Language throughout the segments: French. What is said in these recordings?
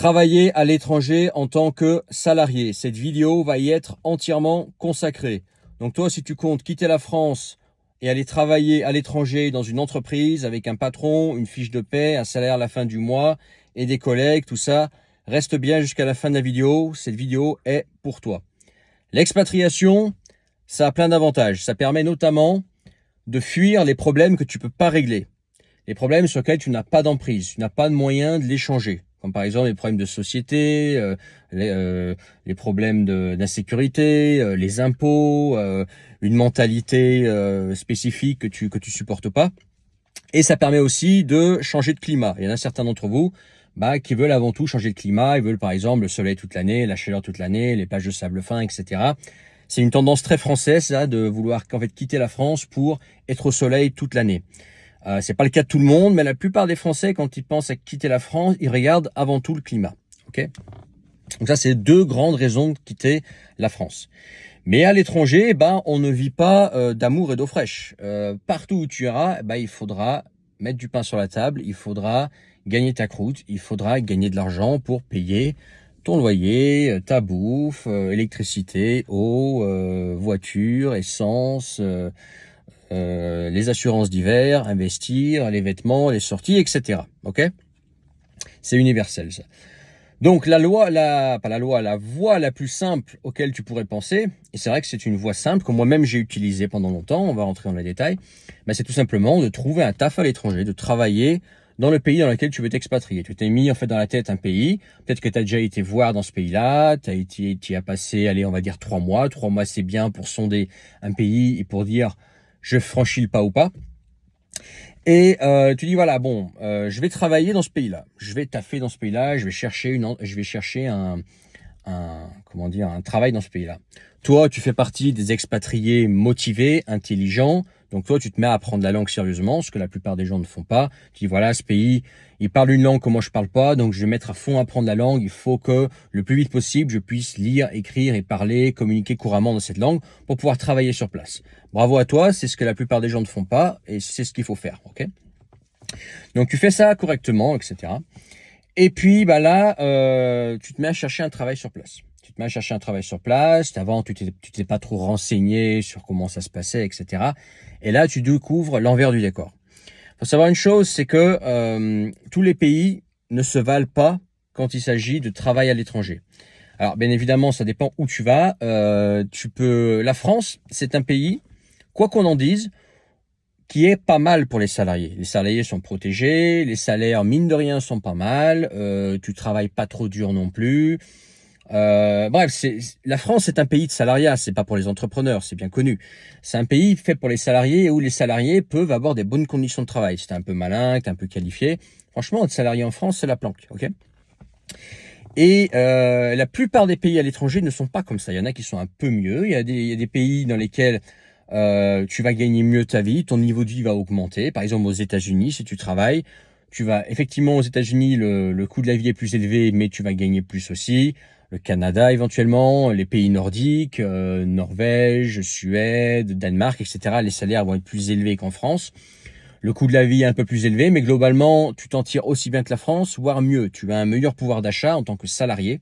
Travailler à l'étranger en tant que salarié. Cette vidéo va y être entièrement consacrée. Donc toi, si tu comptes quitter la France et aller travailler à l'étranger dans une entreprise avec un patron, une fiche de paie, un salaire à la fin du mois et des collègues, tout ça, reste bien jusqu'à la fin de la vidéo. Cette vidéo est pour toi. L'expatriation, ça a plein d'avantages. Ça permet notamment de fuir les problèmes que tu ne peux pas régler. Les problèmes sur lesquels tu n'as pas d'emprise, tu n'as pas de moyen de les changer. Comme par exemple les problèmes de société, les problèmes d'insécurité, les impôts, une mentalité spécifique que tu supportes pas. Et ça permet aussi de changer de climat. Il y en a certains d'entre vous qui veulent avant tout changer de climat. Ils veulent par exemple le soleil toute l'année, la chaleur toute l'année, les plages de sable fin, etc. C'est une tendance très française ça, de vouloir quitter la France pour être au soleil toute l'année. C'est pas le cas de tout le monde, mais la plupart des Français, quand ils pensent à quitter la France, ils regardent avant tout le climat. Ok ? Donc ça, c'est deux grandes raisons de quitter la France. Mais à l'étranger, on ne vit pas d'amour et d'eau fraîche. Partout où tu iras, il faudra mettre du pain sur la table, il faudra gagner ta croûte, il faudra gagner de l'argent pour payer ton loyer, ta bouffe, électricité, eau, voiture, essence, les assurances d'hiver, investir, les vêtements, les sorties, etc. Ok ? C'est universel, ça. Donc, la voie la plus simple auquel tu pourrais penser, et c'est vrai que c'est une voie simple que moi-même j'ai utilisée pendant longtemps, on va rentrer dans les détails, c'est tout simplement de trouver un taf à l'étranger, de travailler dans le pays dans lequel tu veux t'expatrier. Tu t'es mis en fait dans la tête un pays, peut-être que tu as déjà été voir dans ce pays-là, tu as passé, allez, on va dire 3 mois. 3 mois, c'est bien pour sonder un pays et pour dire je franchis le pas ou pas. Et tu dis voilà, je vais travailler dans ce pays-là, je vais taffer dans ce pays-là, je vais chercher un travail dans ce pays-là. Toi, tu fais partie des expatriés motivés, intelligents. Donc toi, tu te mets à apprendre la langue sérieusement, ce que la plupart des gens ne font pas. Tu dis voilà, ce pays, il parle une langue que moi je parle pas, donc je vais mettre à fond à apprendre la langue. Il faut que le plus vite possible, je puisse lire, écrire et parler, communiquer couramment dans cette langue pour pouvoir travailler sur place. Bravo à toi, c'est ce que la plupart des gens ne font pas et c'est ce qu'il faut faire. Ok ? Donc tu fais ça correctement, etc. Et puis tu te mets à chercher un travail sur place. Avant, tu t'es pas trop renseigné sur comment ça se passait, etc. Et là, tu découvres l'envers du décor. Faut savoir une chose, c'est que tous les pays ne se valent pas quand il s'agit de travail à l'étranger. Alors, bien évidemment, ça dépend où tu vas. La France, c'est un pays, quoi qu'on en dise, qui est pas mal pour les salariés. Les salariés sont protégés, les salaires, mine de rien, sont pas mal. Tu travailles pas trop dur non plus. La France est un pays de salariat, c'est pas pour les entrepreneurs, c'est bien connu. C'est un pays fait pour les salariés où les salariés peuvent avoir des bonnes conditions de travail. Si t'es un peu malin, que t'es un peu qualifié, franchement, être salarié en France, c'est la planque, ok ? Et la plupart des pays à l'étranger ne sont pas comme ça. Il y en a qui sont un peu mieux. Il y a des pays dans lesquels tu vas gagner mieux ta vie, ton niveau de vie va augmenter. Par exemple, aux États-Unis, si tu travailles, effectivement, aux États-Unis, le coût de la vie est plus élevé, mais tu vas gagner plus aussi. Le Canada éventuellement, les pays nordiques, Norvège, Suède, Danemark, etc. Les salaires vont être plus élevés qu'en France. Le coût de la vie est un peu plus élevé, mais globalement, tu t'en tires aussi bien que la France, voire mieux. Tu as un meilleur pouvoir d'achat en tant que salarié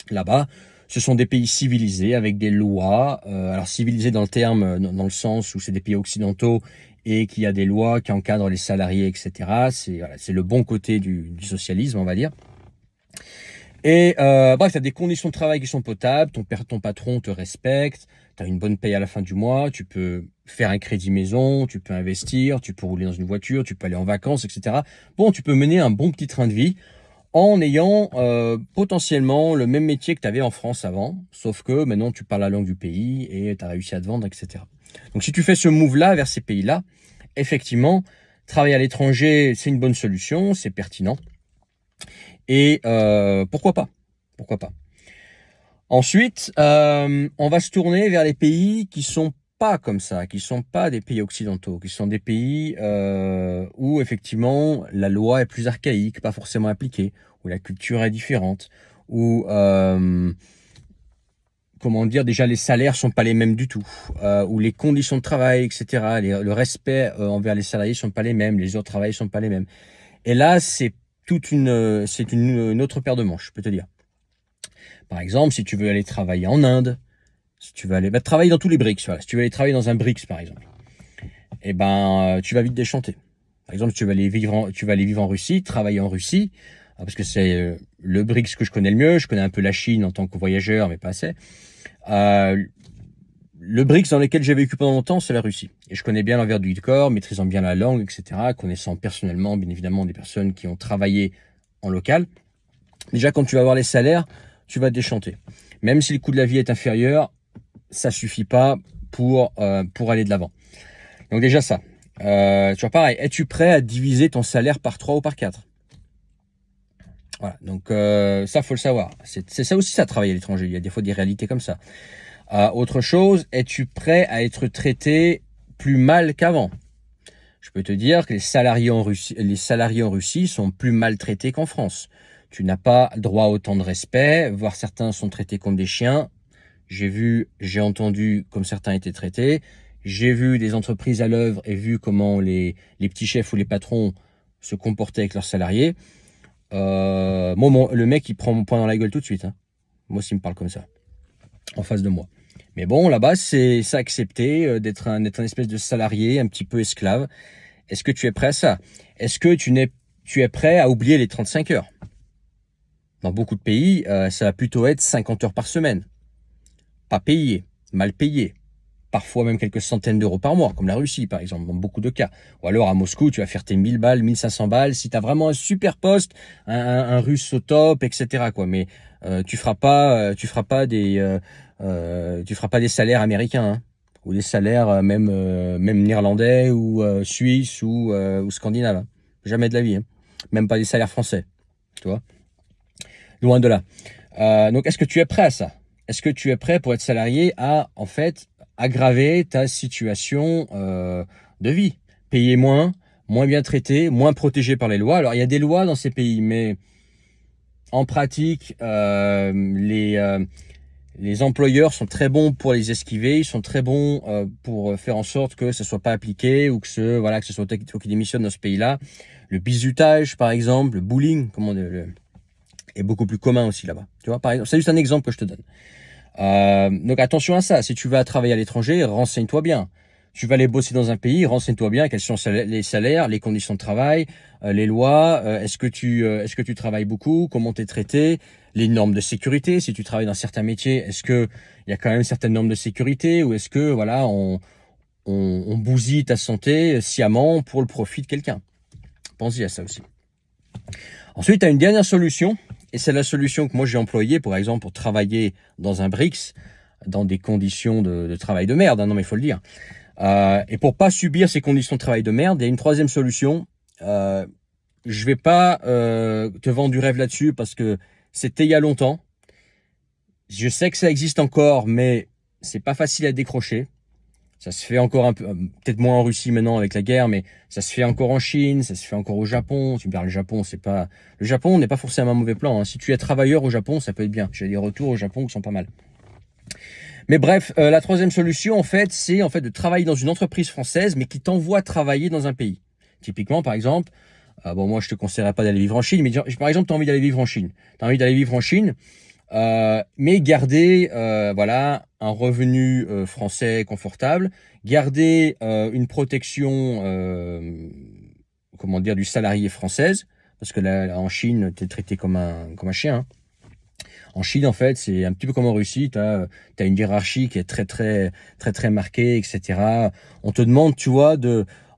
là-bas. Ce sont des pays civilisés avec des lois. Alors civilisés dans le terme, dans le sens où c'est des pays occidentaux et qu'il y a des lois qui encadrent les salariés, etc. C'est le bon côté du socialisme, on va dire. Et tu as des conditions de travail qui sont potables, ton patron te respecte, tu as une bonne paye à la fin du mois, tu peux faire un crédit maison, tu peux investir, tu peux rouler dans une voiture, tu peux aller en vacances, etc. Tu peux mener un bon petit train de vie en ayant potentiellement le même métier que tu avais en France avant, sauf que maintenant tu parles la langue du pays et tu as réussi à te vendre, etc. Donc si tu fais ce move-là vers ces pays-là, effectivement, travailler à l'étranger, c'est une bonne solution, c'est pertinent. Et pourquoi pas ? Ensuite, on va se tourner vers les pays qui sont pas comme ça, qui sont pas des pays occidentaux, qui sont des pays où effectivement la loi est plus archaïque, pas forcément appliquée, où la culture est différente, où déjà les salaires sont pas les mêmes du tout, où les conditions de travail, etc., le respect envers les salariés sont pas les mêmes, les heures de travail sont pas les mêmes. Et là, c'est c'est une autre paire de manches, je peux te dire. Par exemple, si tu veux aller travailler en Inde, si tu veux aller travailler dans tous les BRICS, voilà. Si tu veux aller travailler dans un BRICS, par exemple, eh ben, tu vas vite déchanter. Par exemple, tu vas aller vivre en Russie, travailler en Russie, parce que c'est le BRICS que je connais le mieux. Je connais un peu la Chine en tant que voyageur, mais pas assez. Le BRICS dans lequel j'ai vécu pendant longtemps, c'est la Russie. Et je connais bien l'envers du décor, maîtrisant bien la langue, etc., connaissant personnellement, bien évidemment, des personnes qui ont travaillé en local. Déjà, quand tu vas voir les salaires, tu vas te déchanter. Même si le coût de la vie est inférieur, ça suffit pas pour aller de l'avant. Donc déjà ça. Tu vois, pareil, es-tu prêt à diviser ton salaire par 3 ou par 4? Voilà, donc ça, faut le savoir. C'est ça aussi, ça, travailler à l'étranger. Il y a des fois des réalités comme ça. Autre chose, es-tu prêt à être traité plus mal qu'avant? Je peux te dire que les salariés en Russie sont plus maltraités qu'en France. Tu n'as pas droit à autant de respect, voire certains sont traités comme des chiens. J'ai entendu comme certains étaient traités. J'ai vu des entreprises à l'œuvre et vu comment les petits chefs ou les patrons se comportaient avec leurs salariés. Le mec, il prend mon poing dans la gueule tout de suite. Hein. Moi, s'il me parle comme ça, en face de moi. Mais bon, là-bas, c'est accepté d'être un espèce de salarié, un petit peu esclave. Est-ce que tu es prêt à ça? Est-ce que tu es prêt à oublier les 35 heures? Dans beaucoup de pays, ça va plutôt être 50 heures par semaine. Pas payé, mal payé. Parfois même quelques centaines d'euros par mois, comme la Russie par exemple, dans beaucoup de cas. Ou alors à Moscou, tu vas faire tes 1000 balles, 1500 balles, si tu as vraiment un super poste, un russe au top, etc. quoi. Mais tu feras pas des salaires américains, hein, ou des salaires même néerlandais ou suisses ou scandinaves. Hein. Jamais de la vie. Hein. Même pas des salaires français, tu vois. Loin de là. Donc est-ce que tu es prêt à ça? Est-ce que tu es prêt pour être salarié à, en fait, aggraver ta situation de vie? Payer moins, moins bien traité, moins protégé par les lois. Alors, il y a des lois dans ces pays, mais en pratique, les employeurs sont très bons pour les esquiver. Ils sont très bons pour faire en sorte que ça soit pas appliqué ou que ce soit toi qui démissionne dans ce pays-là. Le bizutage, par exemple, le bullying, est beaucoup plus commun aussi là-bas. Tu vois, par exemple, c'est juste un exemple que je te donne. Donc attention à ça. Si tu vas travailler à l'étranger, renseigne-toi bien. Tu vas aller bosser dans un pays, renseigne-toi bien quels sont les salaires, les conditions de travail, les lois. Est-ce que tu travailles beaucoup? Comment tu es traité? Les normes de sécurité. Si tu travailles dans certains métiers, est-ce que il y a quand même certaines normes de sécurité ou est-ce que voilà on bousille ta santé sciemment pour le profit de quelqu'un? Pense-y à ça aussi. Ensuite, tu as une dernière solution. Et c'est la solution que moi j'ai employée, par exemple, pour travailler dans un BRICS, dans des conditions de travail de merde, hein, non mais il faut le dire. Et pour pas subir ces conditions de travail de merde, il y a une troisième solution. Je vais pas te vendre du rêve là-dessus parce que c'était il y a longtemps. Je sais que ça existe encore, mais c'est pas facile à décrocher. Ça se fait encore un peu, peut-être moins en Russie maintenant avec la guerre, mais ça se fait encore en Chine, ça se fait encore au Japon. Tu me parles, le Japon n'est pas forcément un mauvais plan. Hein. Si tu es travailleur au Japon, ça peut être bien. J'ai des retours au Japon qui sont pas mal. Mais bref, la troisième solution, en fait, c'est en fait de travailler dans une entreprise française, mais qui t'envoie travailler dans un pays. Typiquement, par exemple, moi je te conseillerais pas d'aller vivre en Chine, mais par exemple, tu as envie d'aller vivre en Chine. Mais garder un revenu français confortable, garder une protection du salarié française, parce que là en Chine tu es traité comme un chien. Hein. En Chine en fait c'est un petit peu comme en Russie, tu as une hiérarchie qui est très très très très marquée, etc. On te demande, tu vois,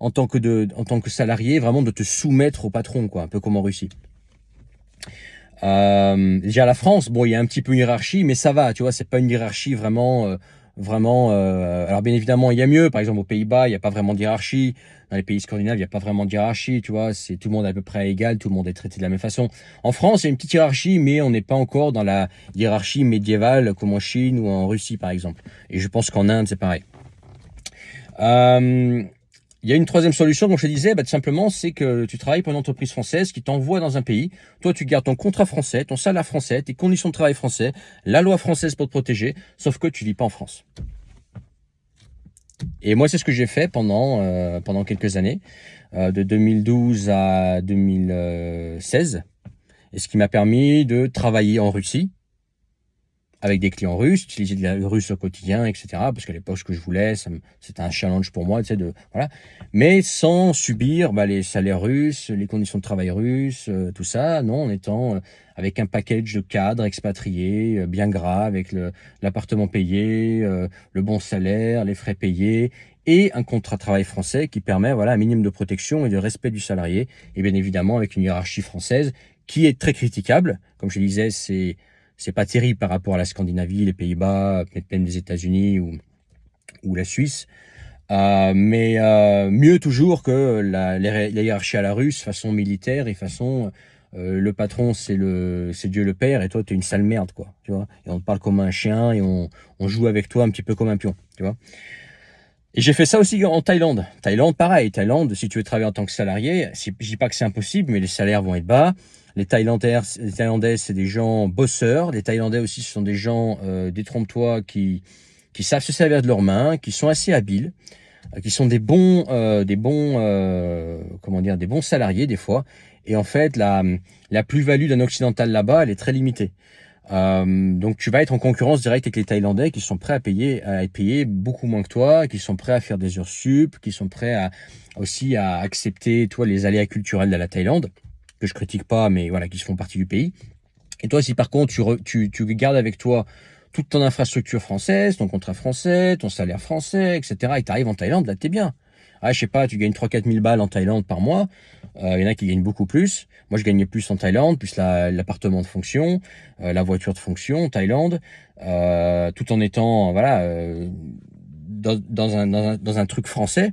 en tant que salarié, vraiment de te soumettre au patron, quoi, un peu comme en Russie. Déjà la France, bon, il y a un petit peu une hiérarchie, mais ça va, tu vois, c'est pas une hiérarchie vraiment. Alors bien évidemment, il y a mieux. Par exemple, aux Pays-Bas, il n'y a pas vraiment de hiérarchie. Dans les pays scandinaves, il n'y a pas vraiment de hiérarchie, tu vois. C'est tout le monde à peu près égal, tout le monde est traité de la même façon. En France, il y a une petite hiérarchie, mais on n'est pas encore dans la hiérarchie médiévale comme en Chine ou en Russie, par exemple. Et je pense qu'en Inde, c'est pareil. Il y a une troisième solution, comme je te disais, tout simplement, c'est que tu travailles pour une entreprise française qui t'envoie dans un pays. Toi, tu gardes ton contrat français, ton salaire français, tes conditions de travail français, la loi française pour te protéger, sauf que tu vis pas en France. Et moi, c'est ce que j'ai fait pendant quelques années, de 2012 à 2016. Et ce qui m'a permis de travailler en Russie, avec des clients russes, utiliser le russe au quotidien, etc. Parce qu'à l'époque, ce que je voulais, c'était un challenge pour moi, tu sais, voilà. Mais sans subir les salaires russes, les conditions de travail russes, tout ça, non, en étant avec un package de cadres expatriés, bien gras, avec l'appartement payé, le bon salaire, les frais payés, et un contrat de travail français qui permet un minimum de protection et de respect du salarié, et bien évidemment avec une hiérarchie française qui est très critiquable. Comme je disais, c'est pas terrible par rapport à la Scandinavie, les Pays-Bas, peut-être même les États-Unis ou la Suisse. Mais mieux toujours que la hiérarchie à la russe, façon militaire et façon le patron c'est Dieu le Père et toi t'es une sale merde, quoi, tu vois. Et on te parle comme un chien et on joue avec toi un petit peu comme un pion, tu vois. Et j'ai fait ça aussi en Thaïlande. Thaïlande, pareil. Thaïlande, si tu veux travailler en tant que salarié, je dis pas que c'est impossible, mais les salaires vont être bas. Les Thaïlandais, c'est des gens bosseurs. Les Thaïlandais aussi, ce sont des gens, détrompe-toi, qui savent se servir de leurs mains, qui sont assez habiles, qui sont des bons salariés des fois. Et en fait, la plus-value d'un occidental là-bas, elle est très limitée. Donc tu vas être en concurrence directe avec les Thaïlandais qui sont prêts à être payés beaucoup moins que toi, qui sont prêts à faire des heures sup, qui sont prêts aussi à accepter, toi, les aléas culturels de la Thaïlande, que je critique pas, mais voilà, qui font partie du pays. Et toi, si par contre tu gardes avec toi toute ton infrastructure française, ton contrat français, ton salaire français, etc., et tu arrives en Thaïlande, là t'es bien. Ah, je sais pas, tu gagnes 3-4 000 balles en Thaïlande par mois. Il y en a qui gagnent beaucoup plus. Moi, je gagnais plus en Thaïlande, plus l'appartement de fonction, la voiture de fonction en Thaïlande, tout en étant dans un truc français.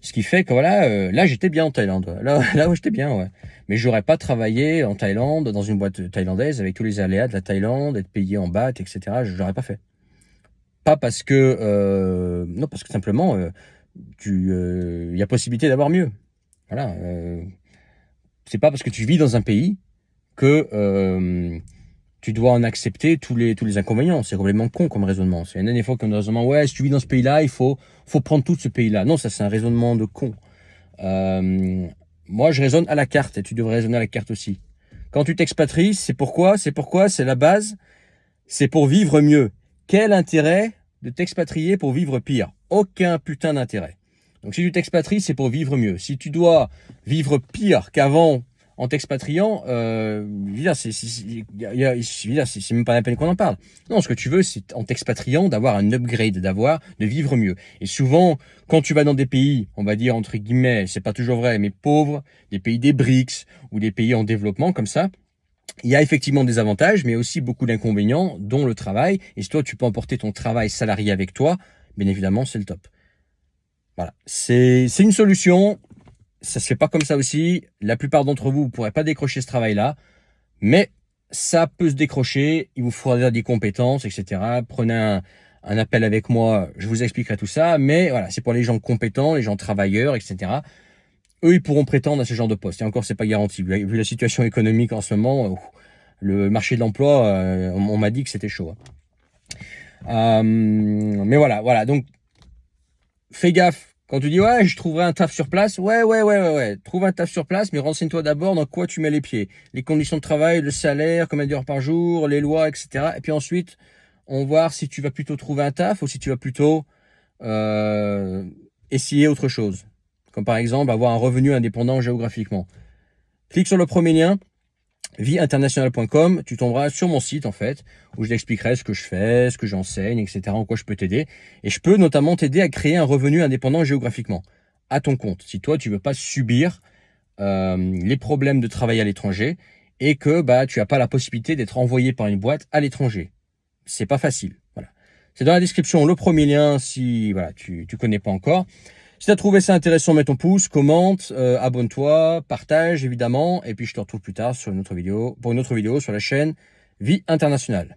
Ce qui fait que là j'étais bien en Thaïlande. Là où j'étais bien, ouais. Mais j'aurais pas travaillé en Thaïlande dans une boîte thaïlandaise avec tous les aléas de la Thaïlande, être payé en baht, etc. Je l'aurais pas fait. Pas parce que non, parce que simplement y a possibilité d'avoir mieux. Voilà. C'est pas parce que tu vis dans un pays que tu dois en accepter tous les inconvénients. C'est complètement con comme raisonnement. C'est une dernière fois comme raisonnement. Ouais, si tu vis dans ce pays-là, il faut prendre tout ce pays-là. Non, ça c'est un raisonnement de con. Moi, je raisonne à la carte et tu devrais raisonner à la carte aussi. Quand tu t'expatries, c'est pourquoi, c'est la base, c'est pour vivre mieux. Quel intérêt de t'expatrier pour vivre pire? Aucun putain d'intérêt. Donc si tu t'expatries, c'est pour vivre mieux. Si tu dois vivre pire qu'avant en t'expatriant, c'est même pas la peine qu'on en parle. Non, ce que tu veux, c'est en t'expatriant d'avoir un upgrade, de vivre mieux. Et souvent, quand tu vas dans des pays, on va dire entre guillemets, c'est pas toujours vrai, mais pauvres, des pays des BRICS ou des pays en développement comme ça, il y a effectivement des avantages, mais aussi beaucoup d'inconvénients, dont le travail. Et si toi, tu peux emporter ton travail salarié avec toi, bien évidemment, c'est le top. Voilà, c'est une solution. Ça se fait pas comme ça aussi. La plupart d'entre vous ne pourrez pas décrocher ce travail-là, mais ça peut se décrocher. Il vous faudra des compétences, etc. Prenez un appel avec moi, je vous expliquerai tout ça. Mais voilà, c'est pour les gens compétents, les gens travailleurs, etc. Eux, ils pourront prétendre à ce genre de poste. Et encore, c'est pas garanti. Vu la situation économique en ce moment, le marché de l'emploi, on m'a dit que c'était chaud. Mais voilà. Donc, fais gaffe. Quand tu dis, ouais, je trouverai un taf sur place, ouais. Trouve un taf sur place, mais renseigne-toi d'abord dans quoi tu mets les pieds. Les conditions de travail, le salaire, combien d'heures par jour, les lois, etc. Et puis ensuite, on va voir si tu vas plutôt trouver un taf ou si tu vas plutôt essayer autre chose. Comme par exemple, avoir un revenu indépendant géographiquement. Clique sur le premier lien, vieinternational.com, tu tomberas sur mon site en fait, où je t'expliquerai ce que je fais, ce que j'enseigne, etc., en quoi je peux t'aider. Et je peux notamment t'aider à créer un revenu indépendant géographiquement, à ton compte. Si toi, tu veux pas subir les problèmes de travail à l'étranger et que tu n'as pas la possibilité d'être envoyé par une boîte à l'étranger. C'est pas facile. Voilà. C'est dans la description le premier lien si tu connais pas encore. Si tu as trouvé ça intéressant, mets ton pouce, commente, abonne-toi, partage évidemment, et puis je te retrouve plus tard pour une autre vidéo sur la chaîne Vie Internationale.